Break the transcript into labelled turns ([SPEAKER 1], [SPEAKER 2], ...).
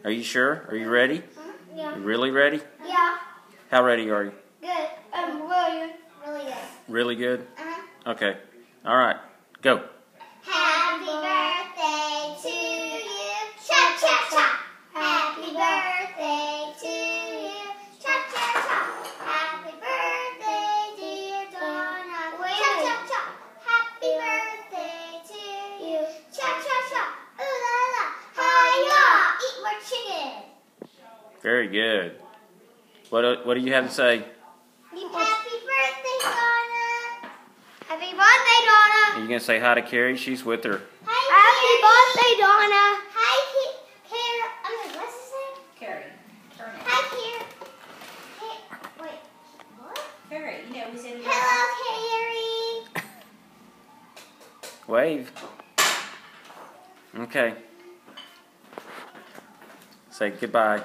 [SPEAKER 1] Are you sure? Are you ready?
[SPEAKER 2] Yeah.
[SPEAKER 1] You really ready?
[SPEAKER 2] Yeah.
[SPEAKER 1] How ready are you?
[SPEAKER 2] Good. Really good. Really good.
[SPEAKER 1] Really good?
[SPEAKER 2] Uh-huh.
[SPEAKER 1] Okay. All right. Go.
[SPEAKER 2] Happy birthday to you. Cha cha cha. Happy birthday to you. Cha cha cha. Happy birthday, dear Donna. Cha cha cha. Happy birthday to you. Cha cha cha. Ooh la la. Hi-ya. Eat more chicken.
[SPEAKER 1] Very good. What do you have to say?
[SPEAKER 2] Happy birthday, Donna. Happy birthday, Donna.
[SPEAKER 1] Are you going to say hi to Carrie? She's with her.
[SPEAKER 2] Happy birthday, Donna. Hi, Carrie. What's his name?
[SPEAKER 3] Carrie.
[SPEAKER 2] Hi, Carrie. Wait, what?
[SPEAKER 3] Carrie, you know, we said we
[SPEAKER 2] Hello, Carrie.
[SPEAKER 1] Wave. Okay. Say goodbye.